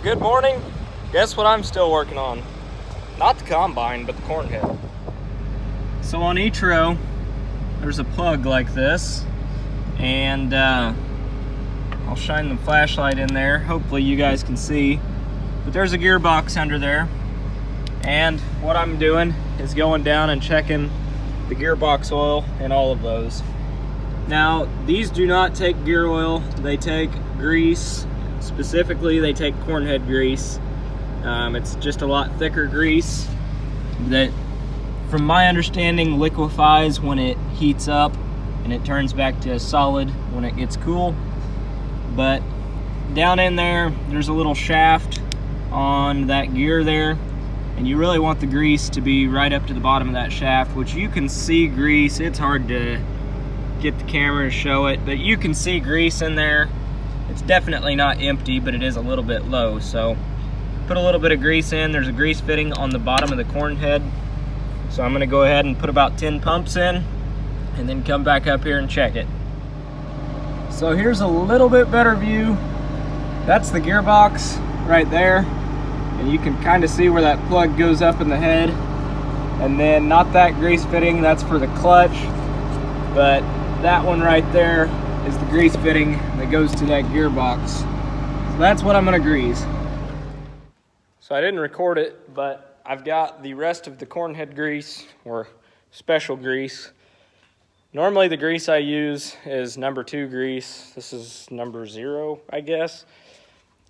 Good morning. Guess what I'm still working on? Not the combine, but the corn head. So on each row, there's a plug like this, and I'll shine the flashlight in there. Hopefully you guys can see, but there's a gearbox under there. And what I'm doing is going down and checking the gearbox oil in all of those. Now, these do not take gear oil, they take grease. Specifically, they take corn head grease. It's just a lot thicker grease that, from my understanding, liquefies when it heats up and it turns back to solid when it gets cool. But down in there, there's a little shaft on that gear there, and you really want the grease to be right up to the bottom of that shaft, which you can see grease. It's hard to get the camera to show it, but you can see grease in there. It's definitely not empty, but it is a little bit low. So put a little bit of grease in. There's a grease fitting on the bottom of the corn head. So I'm gonna go ahead and put about 10 pumps in and then come back up here and check it. So here's a little bit better view. That's the gearbox right there. And you can kind of see where that plug goes up in the head. And then not that grease fitting, that's for the clutch. But that one right there is the grease fitting that goes to that gearbox. So that's what I'm gonna grease. So I didn't record it, but I've got the rest of the corn head grease, or special grease. Normally the grease I use is number 2 grease. This is number 0, I guess.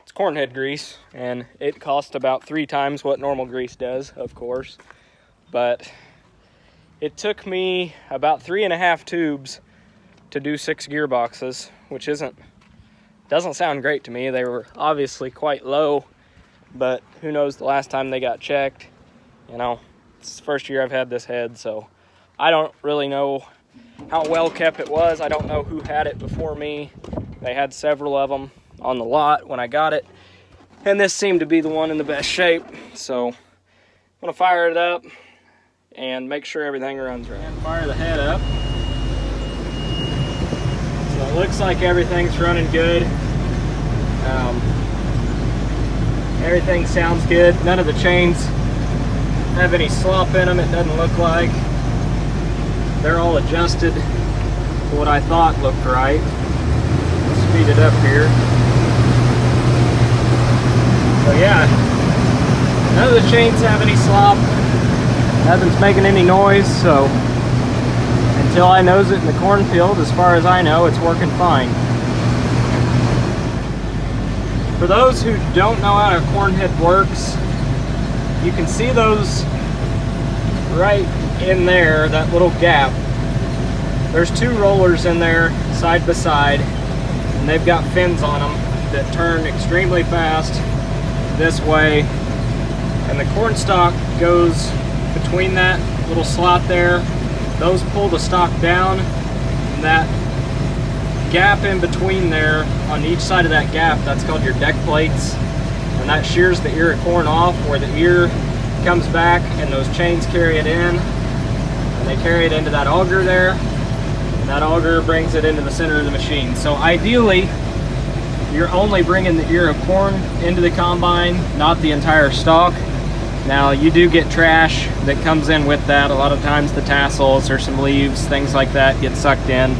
It's corn head grease, and it costs about 3 times what normal grease does, of course. But it took me about 3.5 tubes to do 6 gearboxes, which doesn't sound great to me. They were obviously quite low, but who knows the last time they got checked. You know, it's the first year I've had this head, so I don't really know how well kept it was. I don't know who had it before me. They had several of them on the lot when I got it, and this seemed to be the one in the best shape. So I'm gonna fire it up and make sure everything runs right. And fire the head up. So it looks like everything's running good. Everything sounds good. None of the chains have any slop in them, it doesn't look like. They're all adjusted to what I thought looked right. Let's speed it up here. So yeah, none of the chains have any slop. Nothing's making any noise, so until I nose it in the cornfield, as far as I know, it's working fine. For those who don't know how a corn head works, you can see those right in there, that little gap. There's 2 rollers in there, side by side, and they've got fins on them that turn extremely fast this way, and the corn stalk goes between that little slot there. Those pull the stalk down, and that gap in between there, on each side of that gap, that's called your deck plates, and that shears the ear of corn off, where the ear comes back and those chains carry it in, and they carry it into that auger there, and that auger brings it into the center of the machine. So ideally, you're only bringing the ear of corn into the combine, not the entire stalk. Now, you do get trash that comes in with that. A lot of times the tassels or some leaves, things like that, get sucked in.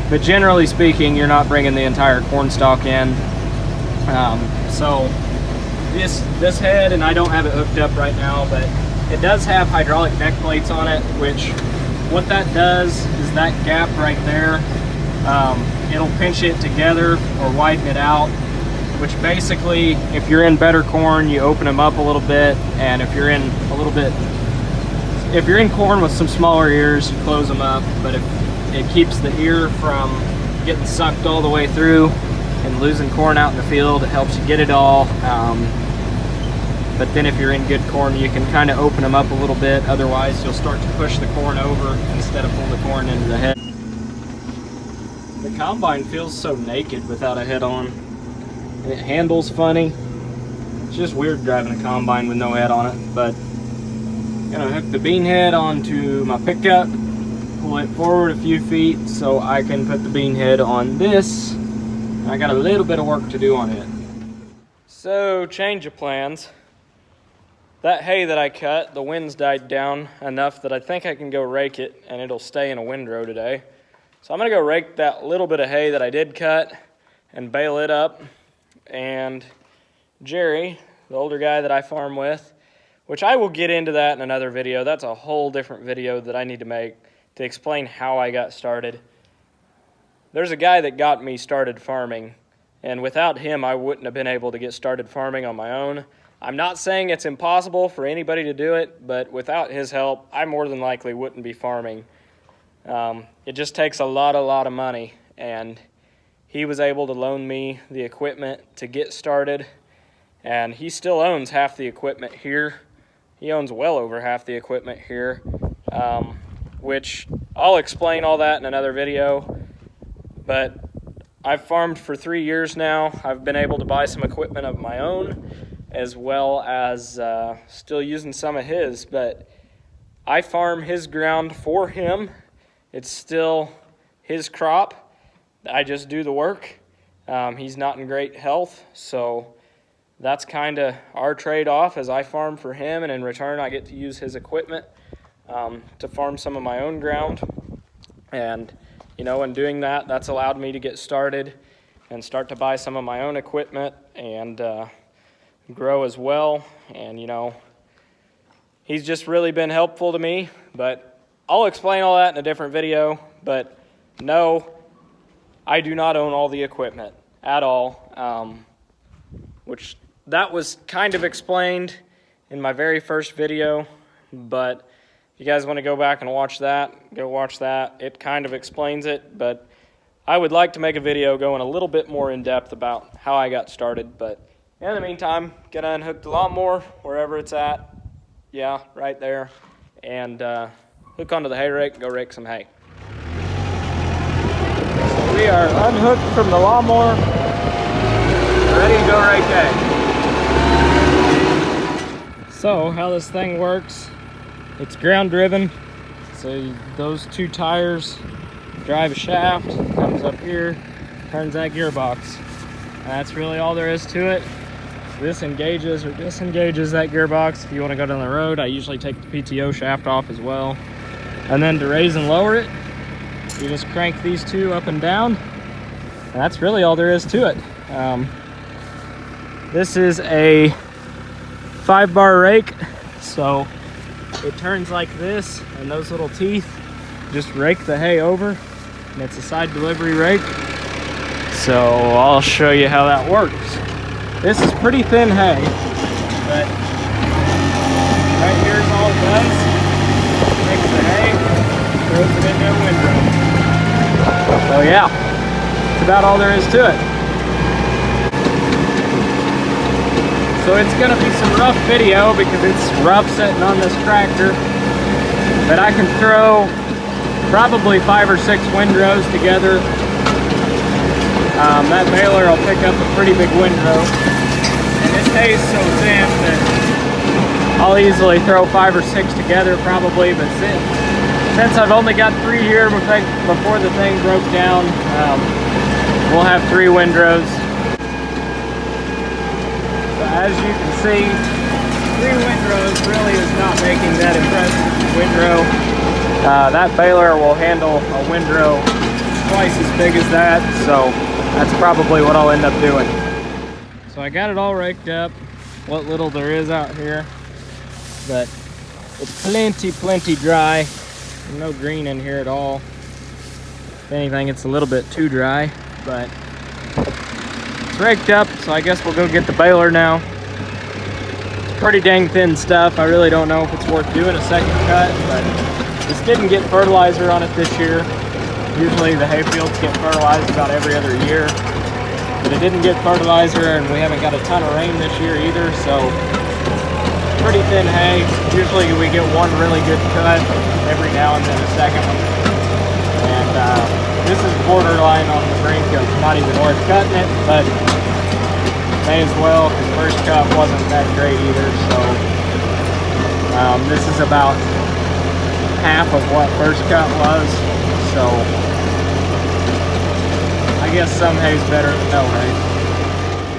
But generally speaking, you're not bringing the entire corn stalk in. So this head, and I don't have it hooked up right now, but it does have hydraulic deck plates on it, which what that does is that gap right there, it'll pinch it together or widen it out, which basically, if you're in better corn, you open them up a little bit, and if you're in corn with some smaller ears, you close them up. But if it keeps the ear from getting sucked all the way through and losing corn out in the field, it helps you get it all. But then if you're in good corn, you can kind of open them up a little bit. Otherwise, you'll start to push the corn over instead of pull the corn into the head. The combine feels so naked without a head on. It handles funny. It's just weird driving a combine with no head on it. But I'm gonna hook the bean head onto my pickup, pull it forward a few feet so I can put the bean head on this. I got a little bit of work to do on it. So, change of plans. That hay that I cut, the wind's died down enough that I think I can go rake it and it'll stay in a windrow today. So I'm gonna go rake that little bit of hay that I did cut and bale it up. And Jerry, the older guy that I farm with, which I will get into that in another video. That's a whole different video that I need to make to explain how I got started. There's a guy that got me started farming, and without him I wouldn't have been able to get started farming on my own. I'm not saying it's impossible for anybody to do it, but without his help, I more than likely wouldn't be farming. It just takes a lot of money, and he was able to loan me the equipment to get started, and he still owns half the equipment here. He owns well over half the equipment here, which I'll explain all that in another video, but I've farmed for 3 years now. I've been able to buy some equipment of my own, as well as still using some of his, but I farm his ground for him. It's still his crop. I just do the work. He's not in great health, so that's kind of our trade-off, as I farm for him, and in return I get to use his equipment to farm some of my own ground. And you know, in doing that, that's allowed me to get started and start to buy some of my own equipment and grow as well. And you know, he's just really been helpful to me, but I'll explain all that in a different video. But no, I do not own all the equipment at all, which that was kind of explained in my very first video, but if you guys want to go back and watch that, go watch that. It kind of explains it, but I would like to make a video going a little bit more in depth about how I got started. But in the meantime, gonna unhook the lawnmower wherever it's at. Yeah, right there. And hook onto the hay rake and go rake some hay. So we are unhooked from the lawnmower, ready to go rake hay. So how this thing works, it's ground driven. So those two tires drive a shaft, comes up here, turns that gearbox. That's really all there is to it. This engages or disengages that gearbox. If you want to go down the road, I usually take the PTO shaft off as well. And then to raise and lower it, you just crank these two up and down. And that's really all there is to it. This is a 5-bar rake, so it turns like this, and those little teeth just rake the hay over, and it's a side delivery rake. So I'll show you how that works. This is pretty thin hay, but right here's all it does. Takes the hay, throws it into a windrow. So yeah, that's about all there is to it. So it's gonna be some rough video because it's rough sitting on this tractor, but I can throw probably 5 or 6 windrows together. That baler will pick up a pretty big windrow, and this hay is so thin that I'll easily throw 5 or 6 together probably, but since I've only got 3 here before the thing broke down, we'll have 3 windrows. So as you can see, 3 windrows really is not making that impressive windrow. That baler will handle a windrow twice as big as that, so that's probably what I'll end up doing. So I got it all raked up, what little there is out here, but it's plenty dry. No green in here at all. If anything, it's a little bit too dry, but it's raked up, so I guess we'll go get the baler now. It's pretty dang thin stuff. I really don't know if it's worth doing a second cut, but this didn't get fertilizer on it this year. Usually the hay fields get fertilized about every other year, but it didn't get fertilizer, and we haven't got a ton of rain this year either, so pretty thin hay. Usually we get one really good cut every now and then a second one. And this is borderline on the brink of not even worth cutting it, but may as well, because first cut wasn't that great either. So this is about half of what first cut was. So I guess some hay's better than no hay.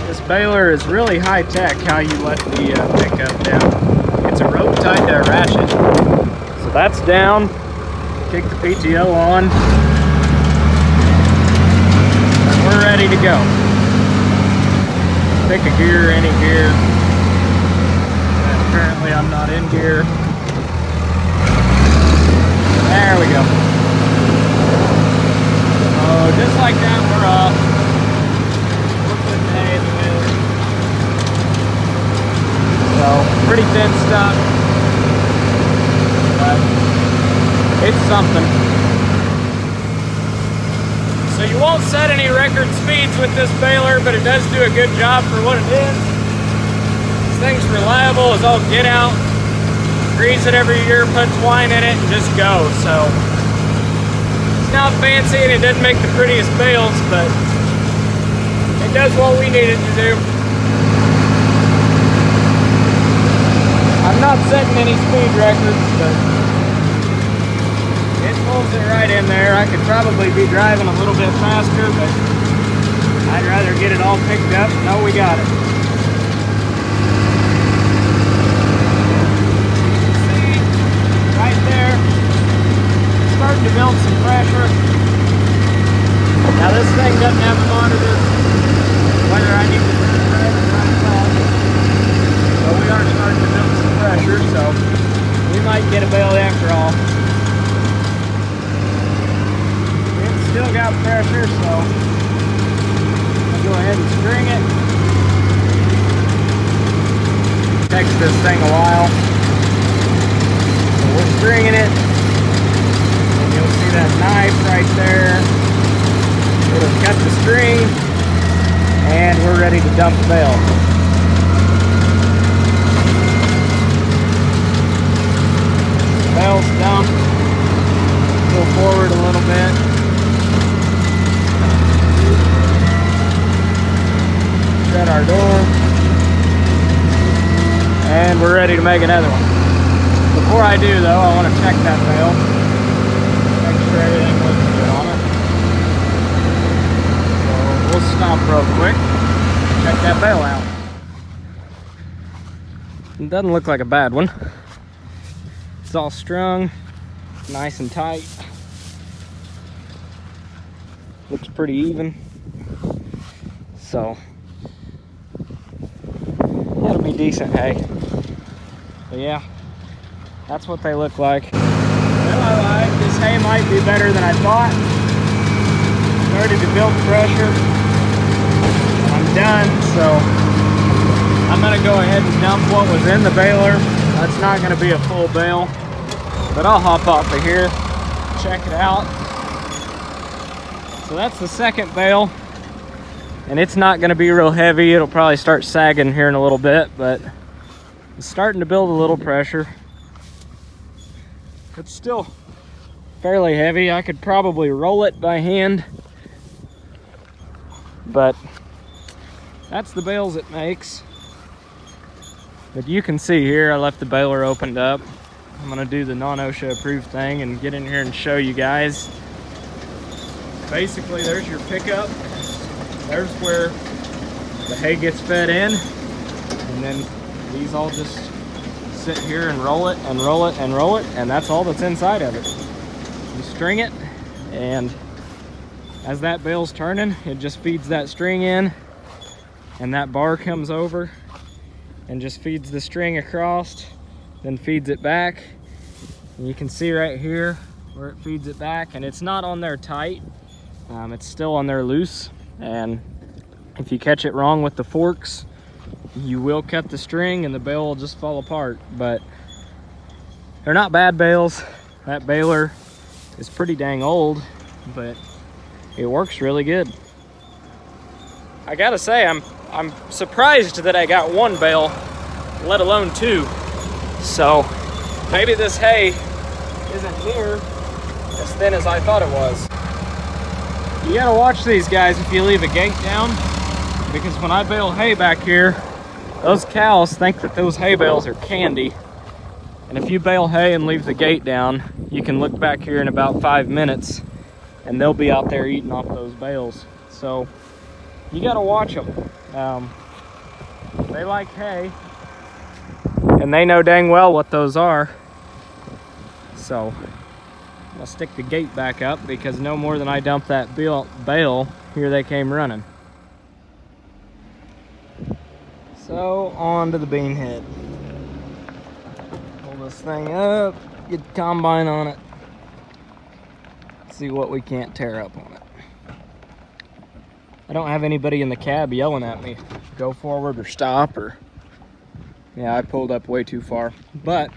This baler is really high tech, how you let the pickup down. It's a rope tied to a ratchet. So that's down. Kick the PTO on. And we're ready to go. Pick a gear, any gear. And apparently I'm not in gear. There we go. Oh, just like that, we're off. We're putting hay in the middle. So, pretty thin stuff. But it's something. So you won't set any record speeds with this baler, but it does do a good job for what it is. This thing's reliable as all get out. Grease it every year, put twine in it, and just go. So it's not fancy and it doesn't make the prettiest bales, but it does what we need it to do. I'm not setting any speed records, but it pulls it right in there. I could probably be driving a little bit faster, but I'd rather get it all picked up and know we got it. Right there, starting to build some pressure. Now this thing doesn't have a monitor, whether I need to turn it right or left, but we are starting to build some pressure, so we might get a bale after all. It's still got pressure, so I'll go ahead and string it. Takes this thing a while. We're stringing it, and you'll see that knife right there. It'll cut the string, and we're ready to dump the bale. The bale's dumped. Go forward a little bit. Shut our door, and we're ready to make another one. Before I do though, I want to check that bale. Make sure everything looks good on it. So we'll stop real quick. Check that bale out. It doesn't look like a bad one. It's all strung, nice and tight. Looks pretty even. So it'll be decent hay. But yeah. That's what they look like. Well, I lied. This hay might be better than I thought. Started to build pressure. I'm done, so I'm gonna go ahead and dump what was in the baler. That's not gonna be a full bale, but I'll hop off of here, check it out. So that's the second bale, and it's not gonna be real heavy. It'll probably start sagging here in a little bit, but it's starting to build a little pressure. It's still fairly heavy. I could probably roll it by hand, but that's the bales it makes. But you can see here, I left the baler opened up. I'm gonna do the non-OSHA approved thing and get in here and show you guys. Basically, there's your pickup. There's where the hay gets fed in, and then these all just sit here and roll it and roll it and roll it, and that's all that's inside of it. You string it, and as that bale's turning, it just feeds that string in, and that bar comes over and just feeds the string across, then feeds it back. And you can see right here where it feeds it back, and it's not on there tight, it's still on there loose, and if you catch it wrong with the forks, you will cut the string and the bale will just fall apart. But they're not bad bales. That baler is pretty dang old, but it works really good. I gotta say, I'm surprised that I got one bale, let alone two. So maybe this hay isn't near as thin as I thought it was. You gotta watch these guys if you leave a gate down, because when I bale hay back here, those cows think that those hay bales are candy. And if you bale hay and leave the gate down, you can look back here in about 5 minutes and they'll be out there eating off those bales. So you gotta watch them. They like hay, and they know dang well what those are. So I'll stick the gate back up because no more than I dump that bale, here they came running. So on to the bean head. Pull this thing up, get the combine on it, see what we can't tear up on it. I don't have anybody in the cab yelling at me, go forward or stop, or yeah, I pulled up way too far, but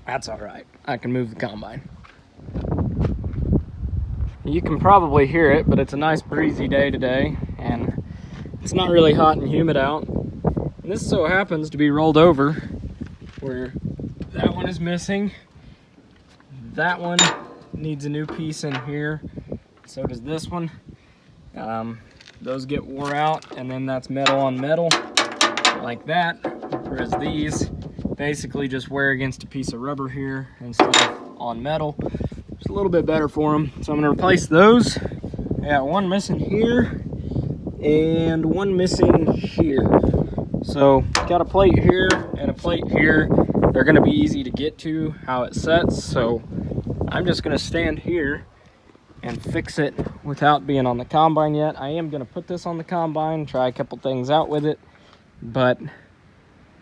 that's all right. I can move the combine. You can probably hear it, but it's a nice breezy day today, and it's not really hot and humid out. And this so happens to be rolled over where that one is missing. That one needs a new piece in here. So does this one. Those get wore out, and then that's metal on metal like that. Whereas these basically just wear against a piece of rubber here instead of on metal. It's a little bit better for them. So I'm gonna replace those. I got one missing here and one missing here. So got a plate here and a plate here. They're gonna be easy to get to how it sets. So I'm just gonna stand here and fix it without being on the combine yet. I am gonna put this on the combine, try a couple things out with it, but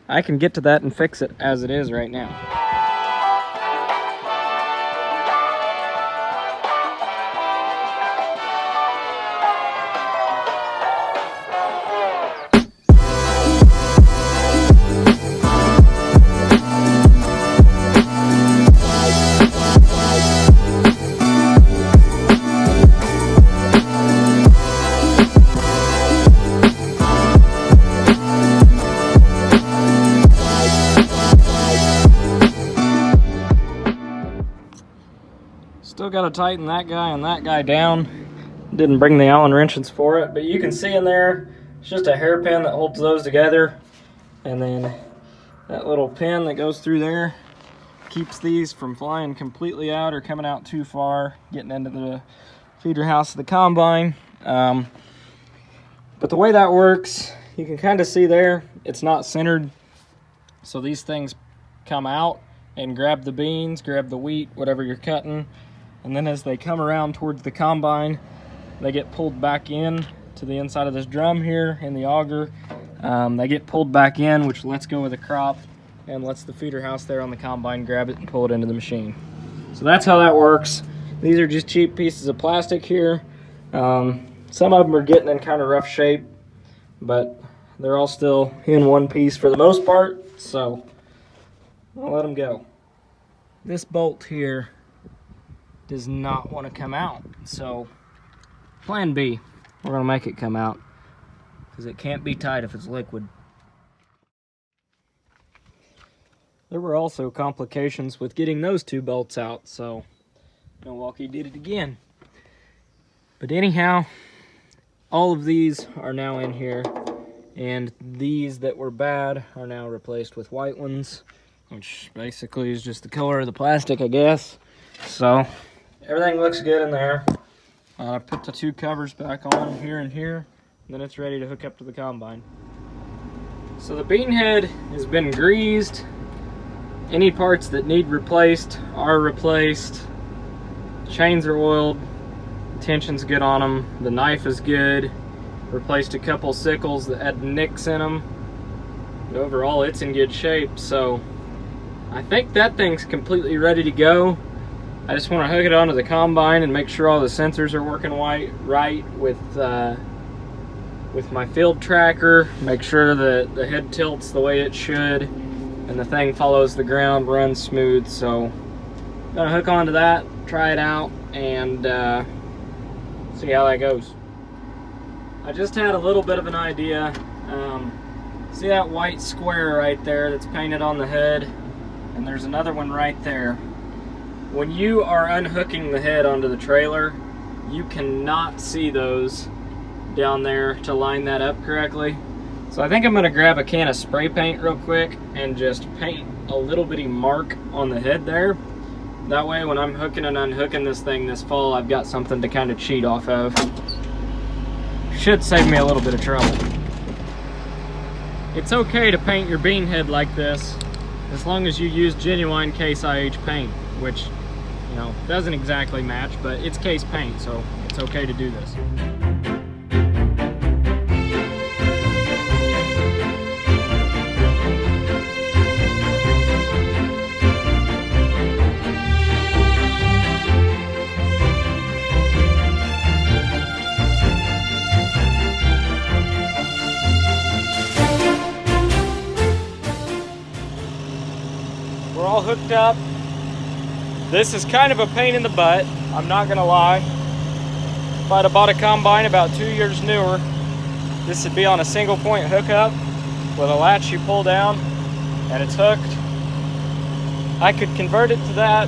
I can get to that and fix it as it is right now. Still got to tighten that guy and that guy down. Didn't bring the Allen wrenches for it, but you can see in there, it's just a hairpin that holds those together. And then that little pin that goes through there keeps these from flying completely out or coming out too far, getting into the feeder house of the combine. But the way that works, you can kind of see there, it's not centered. So these things come out and grab the beans, grab the wheat, whatever you're cutting. And then as they come around towards the combine, they get pulled back in to the inside of this drum here in the auger. They get pulled back in, which lets go of the crop and lets the feeder house there on the combine grab it and pull it into the machine. So that's how that works. These are just cheap pieces of plastic here. Some of them are getting in kind of rough shape, but they're all still in one piece for the most part, so I'll let them go. This bolt here does not want to come out, so plan B, we're going to make it come out because it can't be tight if it's liquid. There were also complications with getting those two bolts out, so Milwaukee did it again. But anyhow, all of these are now in here, and these that were bad are now replaced with white ones, which basically is just the color of the plastic, I guess. So everything looks good in there. I put the two covers back on here and here, and then it's ready to hook up to the combine. So the bean head has been greased. Any parts that need replaced are replaced. Chains are oiled. Tension's good on them. The knife is good. Replaced a couple sickles that had nicks in them. But overall, it's in good shape. So I think that thing's completely ready to go. I just want to hook it onto the combine and make sure all the sensors are working right with my field tracker. Make sure that the head tilts the way it should and the thing follows the ground, runs smooth. So I'm gonna hook onto that, try it out, and see how that goes. I just had a little bit of an idea. See that white square right there that's painted on the head? And there's another one right there. When you are unhooking the head onto the trailer, you cannot see those down there to line that up correctly. So I think I'm gonna grab a can of spray paint real quick and just paint a little bitty mark on the head there. That way when I'm hooking and unhooking this thing this fall, I've got something to kind of cheat off of. Should save me a little bit of trouble. It's okay to paint your bean head like this as long as you use genuine Case IH paint, which, you know, doesn't exactly match, but it's Case paint, so it's okay to do this. We're all hooked up. This is kind of a pain in the butt, I'm not gonna lie. If I'd have bought a combine about 2 years newer, this would be on a single point hookup with a latch you pull down and it's hooked. I could convert it to that,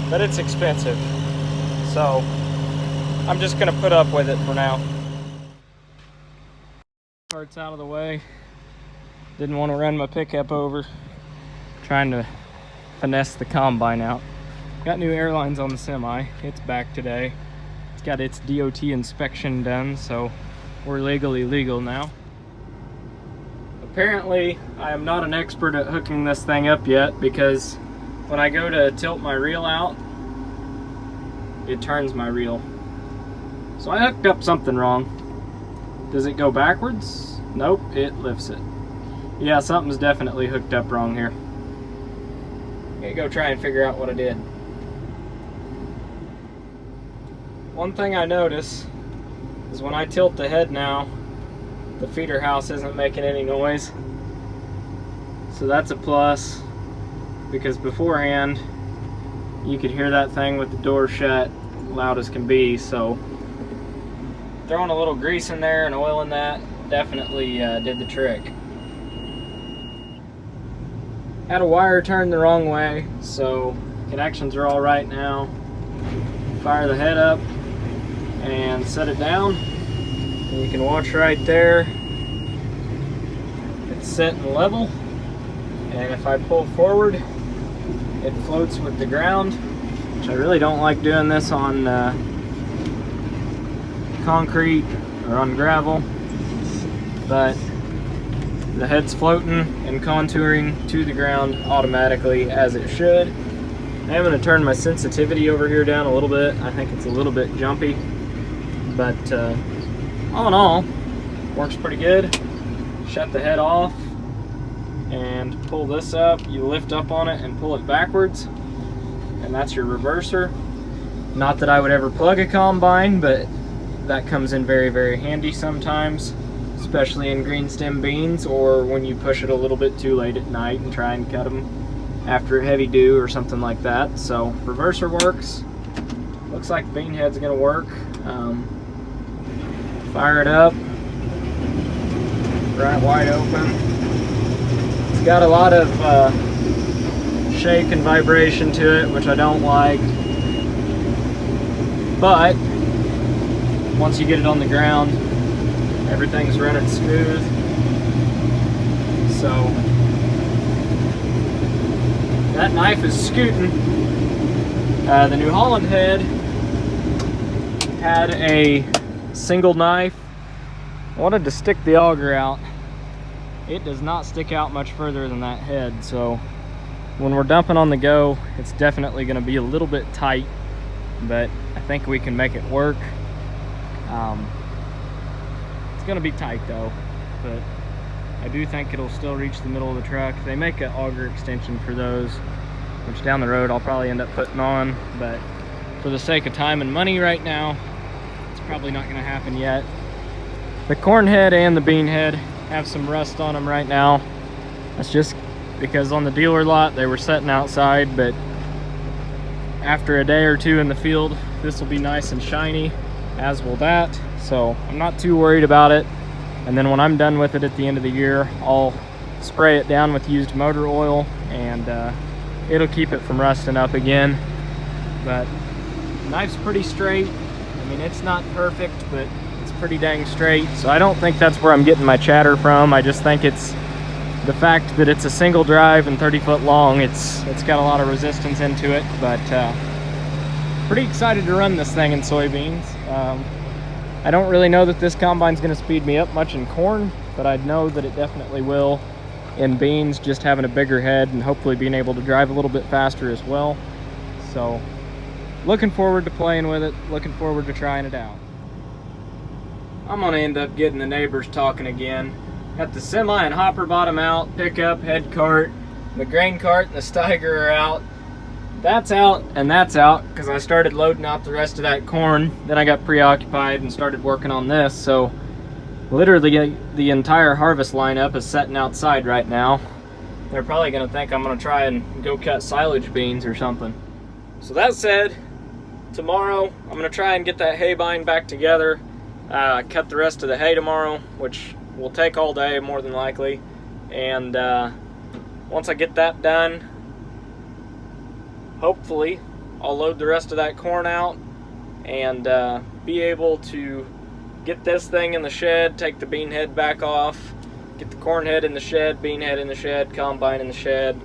but it's expensive. So I'm just gonna put up with it for now. Parts out of the way. Didn't want to run my pickup over. Trying to finesse the combine out. Got new airlines on the semi. It's back today. It's got its DOT inspection done, so we're legally legal now. Apparently, I am not an expert at hooking this thing up yet, because when I go to tilt my reel out, it turns my reel. So I hooked up something wrong. Does it go backwards? Nope, it lifts it. Yeah, something's definitely hooked up wrong here. I'm gonna go try and figure out what I did. One thing I notice is when I tilt the head now, the feeder house isn't making any noise. So that's a plus, because beforehand you could hear that thing with the door shut loud as can be. So throwing a little grease in there and oil in that definitely did the trick. Had a wire turned the wrong way, so connections are all right now. Fire the head up and set it down. And you can watch right there. It's set and level. And if I pull forward, it floats with the ground, which I really don't like doing this on concrete or on gravel. But the head's floating and contouring to the ground automatically, as it should. I'm going to turn my sensitivity over here down a little bit. I think it's a little bit jumpy, but all in all, works pretty good. Shut the head off and pull this up. You lift up on it and pull it backwards, and that's your reverser. Not that I would ever plug a combine, but that comes in very, very handy sometimes, especially in green stem beans, or when you push it a little bit too late at night and try and cut them after a heavy dew or something like that. So reverser works. Looks like the bean head's gonna work. Fire it up, right wide open. It's got a lot of shake and vibration to it, which I don't like, but once you get it on the ground, everything's running smooth. So that knife is scooting. The New Holland head had a single knife. I wanted to stick the auger out. It does not stick out much further than that head, so when we're dumping on the go, it's definitely going to be a little bit tight, but I think we can make it work. It's going to be tight though, but I do think it'll still reach the middle of the truck. They make an auger extension for those, which down the road I'll probably end up putting on, but for the sake of time and money right now, it's probably not going to happen yet. The corn head and the bean head have some rust on them right now. That's just because on the dealer lot they were sitting outside, but after a day or two in the field, this will be nice and shiny, as will that. So I'm not too worried about it. And then when I'm done with it at the end of the year, I'll spray it down with used motor oil, and it'll keep it from rusting up again. But the knife's pretty straight. I mean, it's not perfect, but it's pretty dang straight. So I don't think that's where I'm getting my chatter from. I just think it's the fact that it's a single drive and 30 foot long. It's got a lot of resistance into it, but pretty excited to run this thing in soybeans. I don't really know that this combine's going to speed me up much in corn, but I know that it definitely will in beans, just having a bigger head and hopefully being able to drive a little bit faster as well. So looking forward to playing with it, looking forward to trying it out. I'm gonna end up getting the neighbors talking again. Got the semi and hopper bottom out, pickup, head cart, the grain cart and the Steiger are out. That's out and that's out because I started loading out the rest of that corn. Then I got preoccupied and started working on this. So literally the entire harvest lineup is sitting outside right now. They're probably gonna think I'm gonna try and go cut silage beans or something. So that said, tomorrow I'm gonna try and get that hay bind back together. Cut the rest of the hay tomorrow, which will take all day more than likely. And once I get that done, hopefully I'll load the rest of that corn out and be able to get this thing in the shed, take the bean head back off, get the corn head in the shed, bean head in the shed, combine in the shed,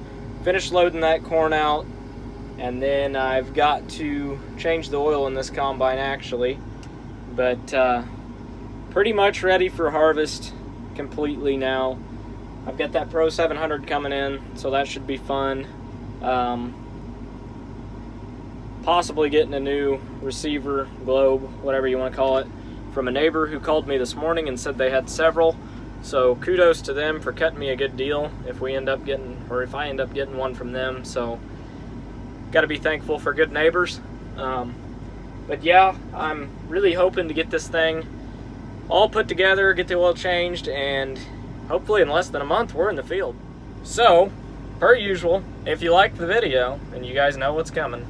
finish loading that corn out, and then I've got to change the oil in this combine actually. But pretty much ready for harvest completely now. I've got that Pro 700 coming in, so that should be fun. Possibly getting a new receiver, globe, whatever you want to call it, from a neighbor who called me this morning and said they had several. So kudos to them for cutting me a good deal if we end up getting, or if I end up getting one from them. So got to be thankful for good neighbors. But yeah, I'm really hoping to get this thing all put together, get the oil changed, and hopefully in less than a month we're in the field. So, per usual, if you like the video and you guys know what's coming,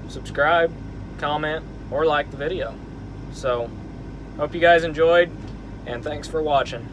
subscribe, comment, or like the video. So, hope you guys enjoyed, and thanks for watching.